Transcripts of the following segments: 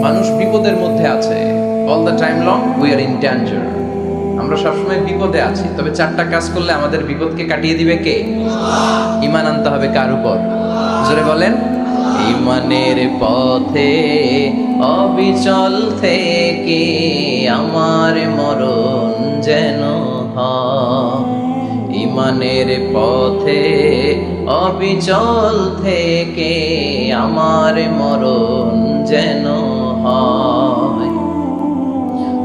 মানুষ বিপদের মধ্যে আছে। All the time long we are in danger. আমরা সবসময় বিপদে আছি, তবে চারটা কাজ করলে আমাদের বিপদকে কাটিয়ে দিবে কে? ঈমান আনতে হবে কার উপর? জোরে বলেন। ঈমানের পথে অবিচল থেকে আমার মরণ যেন হয়। ঈমানের পথে অবিচল থেকে আমার মরণ যেন হয়।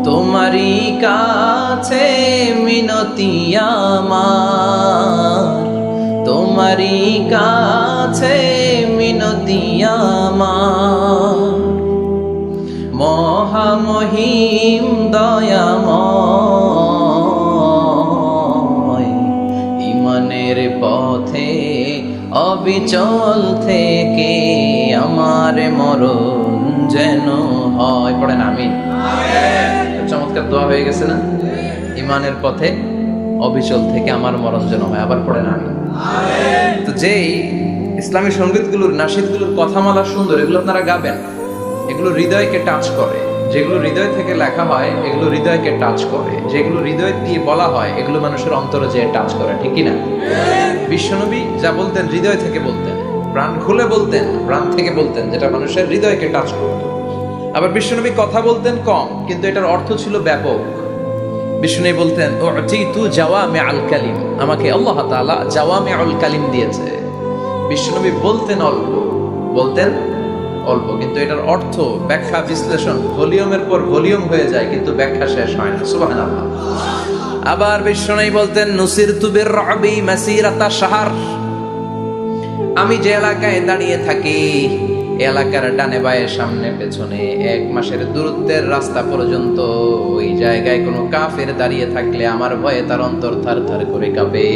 তোমারই কাছে মিনতি আমার, তোমারই কাছে মিনতি আমার, মহামহিম দয়াময়। ঈমানের পথে অবিচল থেকে আমার মরণ যেন হয়। পড়েন আমিন। চমৎকার দোয়া হয়ে গেছে না? ঈমানের পথে অবিচল থেকে আমার মরণ যেন হয়। আবার পড়েন আমিন। তো যেই ইসলামী সঙ্গীতগুলোর নাশিদগুলোর কথামালা সুন্দর, এগুলো আপনারা গাবেন, এগুলো হৃদয়কে টাচ করে। যেগুলো হৃদয় থেকে লেখা হয় এগুলো হৃদয়কে টাচ করে। যেগুলো হৃদয় দিয়ে বলা হয় এগুলো মানুষের অন্তরে যেয়ে টাচ করে, ঠিক কি না? বিশ্বনবী যা বলতেন হৃদয় থেকে বলতেন, প্রাণ খুলে বলতেন, প্রাণ থেকে বলতেন, যেটা মানুষের হৃদয়কে টাচ করত। আবার বিশ্বনবী কথা বলতেন কম, কিন্তু এটার অর্থ ছিল ব্যাপক। বিষ্ণু বলতেন উতিতু জাওয়ামিউল কালিম, আমাকে আল্লাহ তাআলা জাওয়ামিউল কালিম দিয়েছে। বিষ্ণুনবী বলতেন অল্প, বলতেন অল্প, কিন্তু এটার অর্থ ব্যাখ্যা বিশ্লেষণ ভলিউমের পর ভলিউম হয়ে যায়, কিন্তু ব্যাখ্যা শেষ হয় না। সুবহানাল্লাহ। আবার বিষ্ণু বলতেন নুসিরতু বিররবি মাসিরাতা শাহর, আমি যে এলাকায় দাঁড়িয়ে থাকি এলাকার ডানে বায়ে সামনে পেছনে 1 মাসের দূরত্বের রাস্তা পর্যন্ত ওই জায়গায় কোনো কাফের দাঁড়িয়ে থাকলে আমার ভয়ে তার অন্তর থার করে কাঁপে।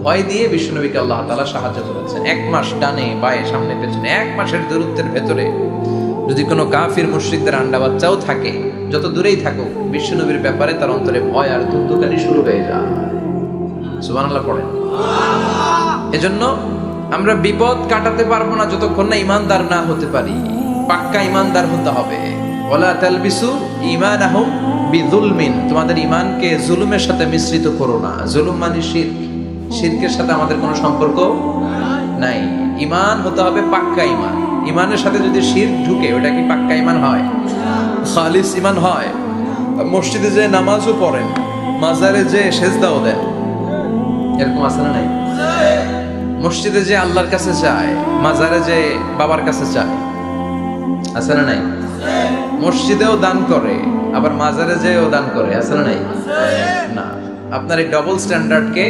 ভয় দিয়ে বিশ্বনবীকে আল্লাহ তাআলা সাহায্য করেছেন। 1 মাস ডানে বায়ে সামনে পেছনে 1 মাসের দূরত্বের ভেতরে যদি কোনো কাফির মুশরিকদের আন্ডা বাচ্চাও থাকে, যত দূরেই থাকুক, বিশ্বনবীর ব্যাপারে তার অন্তরে ভয় আর ধুকধুকানি শুরু হয়ে যায়। সুবহানাল্লাহ পড়েন। এজন্য আমরা বিপদ কাটাতে পারবো না যতক্ষণ না ইমানদার না হতে পারি। পাক্কা ইমানদার হতে হবে। ওয়ালা তালবিসু ঈমানাহুম বিযুলমিন, তোমাদের ঈমানকে জুলুমের সাথে মিশ্রিত করো না। জুলুম মানে শিরক, শিরকের সাথে আমাদের কোনো সম্পর্ক নাই। ঈমান হতে হবে পাক্কা ঈমান। ঈমানের সাথে যদি শিরক ঢুকে ওটা কি পাক্কা ঈমান হয়? খালিস ঈমান হয়? মসজিদে যে নামাজও পড়েন, মাজারে যে সেজদাও দেন, এরকম আছে না নাই? মসজিদে যে আল্লাহর কাছে যায়, মাজারে যে বাবার কাছে যায়, আছে না নাই? মসজিদেও দান করে, আবার মাজারে যেও দান করে, আছে না নাই? না, আপনার এই ডবল স্ট্যান্ডার্ডকে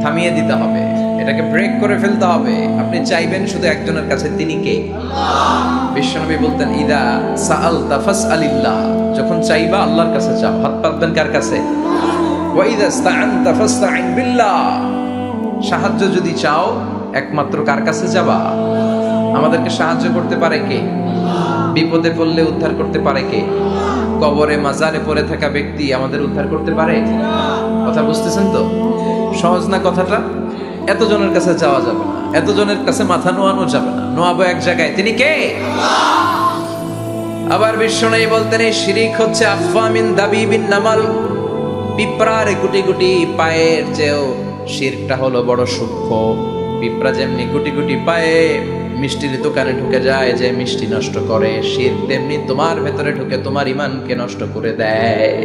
থামিয়ে দিতে হবে, এটাকে ব্রেক করে ফেলতে হবে। আপনি চাইবেন শুধু একজনের কাছে, তিনি কে? বিশ্বনবী বলতেন ইদা সাআলতা ফাসআলিল্লাহ, যখন চাইবা আল্লাহর কাছে চাও। হাত পাতবেন কার কাছে? ওয়া ইদা ইসতাআনতা ফাসতাইন বিল্লাহ, সাহায্য যদি চাও একমাত্র কার কাছে যাবা? আমাদেরকে সাহায্য করতে পারে কে? বিপদে পড়লে উদ্ধার করতে পারে কে? কবরে মাজারে পড়ে থাকা ব্যক্তি আমাদের উদ্ধার করতে পারে? কথা বুঝতেছেন তো? সহজ না কথাটা? এতজনের কাছে যাওয়া যাবে না, এতজনের কাছে মাথা নোয়ানো যাবে না, নোয়াবো এক জায়গায়, তিনি কে? আবার বিষ্ণু বলতেন এই শিরিক হচ্ছে আফওয়া মিন দাবিবিন নামাল, পিঁপড়ার গুটি গুটি পায়ের চেয়েও শিরকটা হলো বড় সূক্ষ্ম। পিঁপড়া যেমনি গুটি গুটি পায়ে মিষ্টির দোকানে ঢুকে যায়, যে মিষ্টি নষ্ট করে, শিরক তেমনি তোমার ভেতরে ঢুকে তোমার ঈমানকে নষ্ট করে দেয়।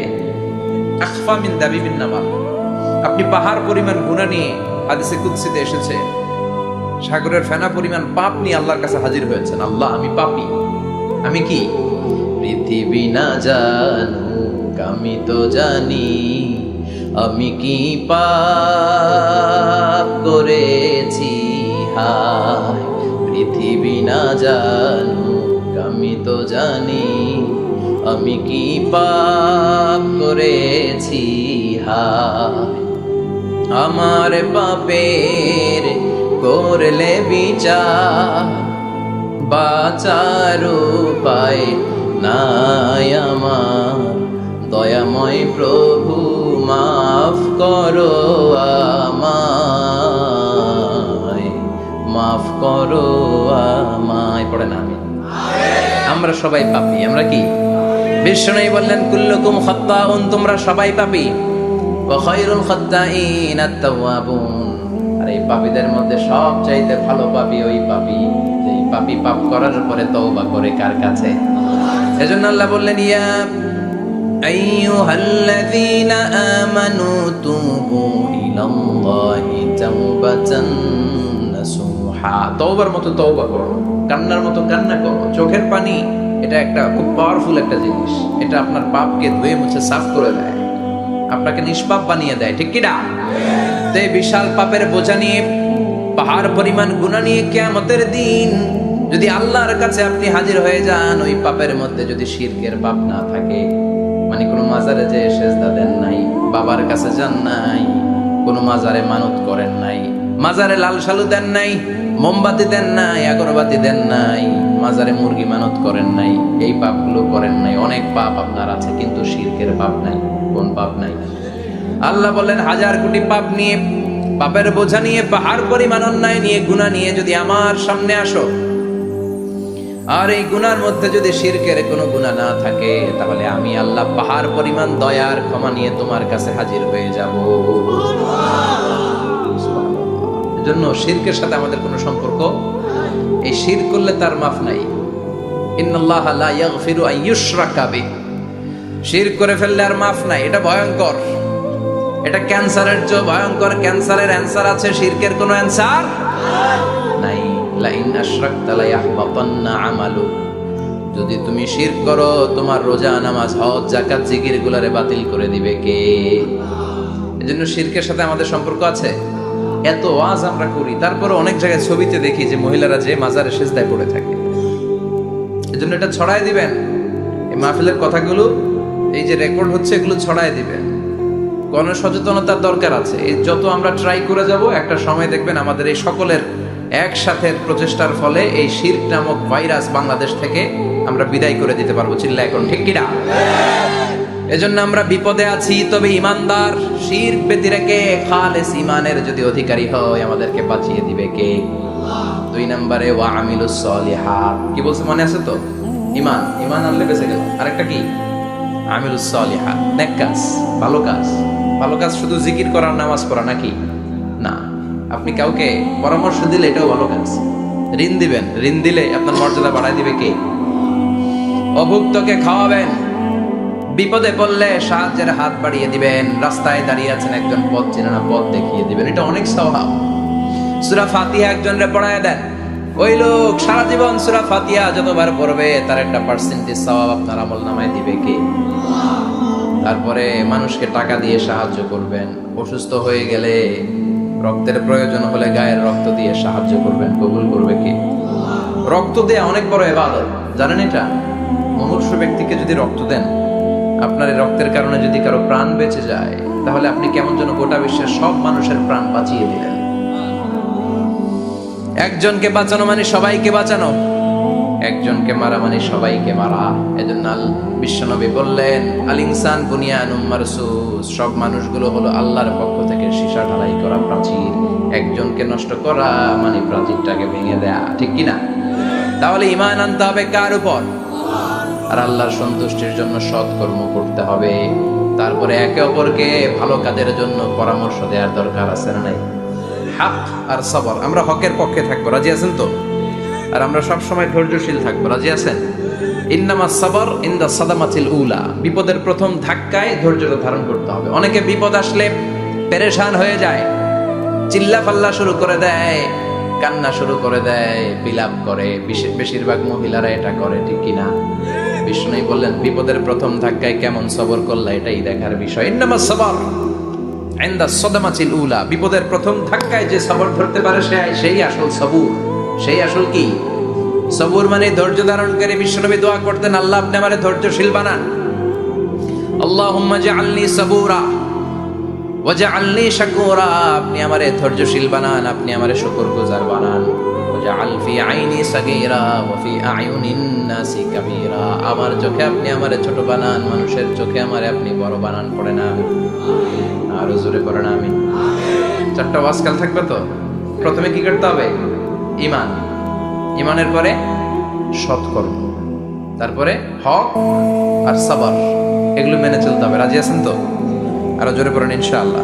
আখফা মিন দাবিবিন নামাল, আপনি পাহাড় পরিমাণ গুনাহ নিয়ে, হাদিসে কুদসিতে এসেছে, সাগরের ফেনা পরিমাণ পাপ নিয়ে আল্লাহর কাছে হাজির হয়েছেন। আল্লাহ, আমি পাপী, আমি কি? পৃথিবী না জানুক আমি তো জানি, আমি কি পাপ করেছি হায়। পৃথিবী না জানুক আমি তো জানি, আমি কি পাপ করেছি হায়। আমার পাপের করলে বিচার, বাঁচার উপায় নাই আমার। দয়াময় প্রভু মাফ করো আমায়, মাফ করো আমায়। পড়ে না আমি আমরা সবাই পাপী। আমরা কি? বিশ্বনবী বললেন কুল্লুকুম খাত্তাউন, তোমরা সবাই পাপী। ওয়া খায়রুল খাত্তাইন আত-তাওয়াবুন, আর এই পাপীদের মধ্যে সবচাইতে ভালো পাপী ওই পাপী যেই পাপী পাপ করার পরে তওবা করে কার কাছে? এজন্য আল্লাহ বললেন ইয়া আইয়ুহাল্লাযীনা আমানু তুবু ইলাল্লাহি তাওবাতান নাসুহা, তওবার মতো তওবা করো, কান্নার মতো কান্না করো। চোখের পানি এটা একটা খুব পাওয়ারফুল একটা জিনিস, এটা আপনার পাপকে ধুয়ে মুছে সাফ করে দেয়, আপনাকে নিষ্পাপ বানিয়ে দেয়, ঠিক কি না? তো এই বিশাল পাপের বোঝা নিয়ে, পাহাড় পরিমাণ গুনাহ নিয়ে কিয়ামতের দিন যদি আল্লাহর কাছে আপনি হাজির হয়ে যান, ওই পাপের মধ্যে যদি শিরকের পাপ না থাকে, মানে কোনো মাজারে যে সেজদা দেন নাই, বাবার কাছে যান নাই, কোনো মাজারে মানত করেন নাই, মাজারে লাল শালু দেন নাই, মোমবাতি দেন নাই, আগরবাতি দেন নাই, মাজারে মুরগি মানত করেন নাই, এই পাপগুলো করেন নাই, অনেক পাপ আপনার আছে, কিন্তু শিরকের পাপ নাই। কোন পাপ নাই? আল্লাহ বলেন হাজার কোটি পাপ নিয়ে, পাপের বোঝা নিয়ে, পাহাড় পরিমাণ অন্যায় নিয়ে, গুনাহ নিয়ে যদি আমার সামনে আসো, আর এই গুনার মধ্যে যদি শিরকের কোনো গুনাহ না থাকে, তাহলে আমি আল্লাহ পাহাড় পরিমাণ দয়ার ক্ষমা নিয়ে তোমার কাছে হাজির হয়ে যাব। এজন্য শিরকের সাথে আমাদের কোনো সম্পর্ক, এই শিরক করলে তার মাফ নাই। ইন্নাল্লাহা লা ইয়াগফিরু আন ইউশরাকা বিহি, শিরক করে ফেললে আর মাফ নাই। এটা ভয়ঙ্কর, এটা ক্যান্সারের চেয়ে ভয়ঙ্কর। ক্যান্সারের অ্যানসার আছে, শিরকের কোনো অ্যানসার নাই। লা ইন আশরাকতা লা ইয়াহবাতান্না আমালু, যদি তুমি শিরক করো, তোমার রোজা, নামাজ, হজ, যাকাত, জিকির গুলারে বাতিল করে দিবে কে? এজন্য শিরকের সাথে আমাদের সম্পর্ক আছে। এত ওয়াজ আমরা করি, তারপরে অনেক জায়গায় ছবিতে দেখি যে মহিলারা যে মাজারে সেজদায় পড়ে থাকে। এজন্য এটা ছড়ায় দিবেন, এই মাহফিলের কথাগুলো এই যে রেকর্ড হচ্ছে, এগুলো ছড়ায় দিবেন। গণসচেতনতার দরকার আছে। এই যত আমরা ট্রাই করে যাব, একটা সময় দেখবেন আমাদের এই সকলের একসাথে প্রচেষ্টার ফলে এই শিরক নামক ভাইরাস বাংলাদেশ থেকে আমরা বিদায় করে দিতে পারবো। চিল্লা এখন, ঠিক কিনা? এজন্য আমরা বিপদে আছি, তবে ইমানদার, শিরক ব্যতি রেখে খালেস ইমানের যদি অধিকারী হয়, আমাদেরকে বাঁচিয়ে দিবে কে? 2 নম্বরে ওয়া আমিলুস সলিহাত, কি বলছে মনে আছে তো? ইমান, ইমান আনলে বেঁচে গেল। আরেকটা কি? আমিলুস সলিহাত, নেক কাজ, ভালো কাজ। ভালো কাজ শুধু জিকির করা, নামাজ পড়া নাকি? না, আপনি কাউকে পরামর্শ দিলে এটাও ভালো কাজ। ঋণ দিবেন, ঋণ দিলে আপনার মর্যাদা বাড়ায় দিবে কে? অভুক্তকে খাওয়াবেন, বিপদে পড়লে সাহায্যের হাত বাড়িয়ে দিবেন, রাস্তায় দাঁড়িয়ে আছেন একজন পথ চেনে না, পথ দেখিয়ে দিবেন, এটা অনেক সওয়াব। সূরা ফাতিহা একজনরে পড়ায় দেন, ওই লোক সারা জীবন সূরা ফাতিহা যতবার পড়বে তার একটা পার্সেন্টেজ সওয়াব আপনার আমলনামায় দিবে কে? তারপরে মানুষকে টাকা দিয়ে সাহায্য করবেন, অসুস্থ হয়ে গেলে, রক্তের প্রয়োজন হলে গায়ের রক্ত দিয়ে সাহায্য করবেন, কবুল করবে কে? রক্ত দেয়া অনেক বড় ইবাদত, জানেন এটা? মুমূর্ষ ব্যক্তিকে যদি রক্ত দেন, আপনার এই রক্তের কারণে যদি কারো প্রাণ বেঁচে যায়, তাহলে আপনি কেমন যেন গোটা বিশ্বের সব মানুষের প্রাণ বাঁচিয়ে দিলেন। একজনকে বাঁচানো মানে সবাইকে বাঁচানো, একজনকে মারা মানে সবাইকে মারা। এজন্য বিশ্বনবী বললেন আল ইনসান বুনিয়ানুম মারসুস, সব মানুষগুলো হলো আল্লাহর পক্ষ থেকে সীসা ঢালাই করা প্রাচীর। একজনকে নষ্ট করা মানে প্রাচীরটাকে ভেঙে দেয়া, ঠিক কি না? তাহলে ঈমান আনতে হবে কার উপর? আর আল্লাহর সন্তুষ্টির জন্য সৎ কর্ম করতে হবে। তারপরে একে অপরকে ভালো কাজের জন্য পরামর্শ দেওয়ার দরকার আছে না নাই? হক আর সবর, আমরা হকের পক্ষে থাকবো, রাজি আছেন তো? আর আমরা সব সময় ধৈর্যশীল থাকবো, রাজি আছেন? ইন্নামাস সাবর ইনদা সাদামাতিল উলা, বিপদের প্রথম ধাক্কায় ধৈর্যটা ধারণ করতে হবে। অনেকে বিপদ আসলে পেরেশান হয়ে যায়, চিল্লা পাল্লা শুরু করে দেয়, কান্না শুরু করে দেয়, বিলাপ করে। বেশিরভাগ মহিলারা এটা করে, ঠিক কিনা? বিষ্ণু বললেন বিপদের প্রথম ধাক্কায় কেমন সবর করলা, এটাই দেখার বিষয়। ইন্নামাস সাবর ইনদা সাদামাতিল উলা, বিপদের প্রথম ধাক্কায় যে সবর ধরতে পারে সেই আসল সবুর, সেই আসল কি সবুর মানে ধৈর্য ধারণকারী। বিশ্বনবী দোয়া করতেন, আল্লাহ আপনি আমারে ধৈর্যশীল বানান, আল্লাহুম্মা জাআলনি সাবুরা ওয়াজআলনি শাকুরা, আপনি আমারে ধৈর্যশীল বানান, আপনি আমারে শুকরগুজার বানান। ওয়াজআল ফি আইনি সাগীরা ওয়া ফি আয়ুনিন নাসি কাবীরা, আমার চোখে আপনি আমারে ছোট বানান, মানুষের চোখে আমারে আপনি বড় বানান। পড়েন আমিন, আর জোরে পড়েন আমিন। চারটা ওয়াজকাল থাকবে তো। প্রথমে কি করতে হবে? ঈমান, ঈমানের পরে সৎকর্ম, তারপরে হক আর সাবার, এগুলো মেনে চলতে হবে। রাজি আছেন তো? আরো জোরে পড়েন ইনশাআল্লাহ।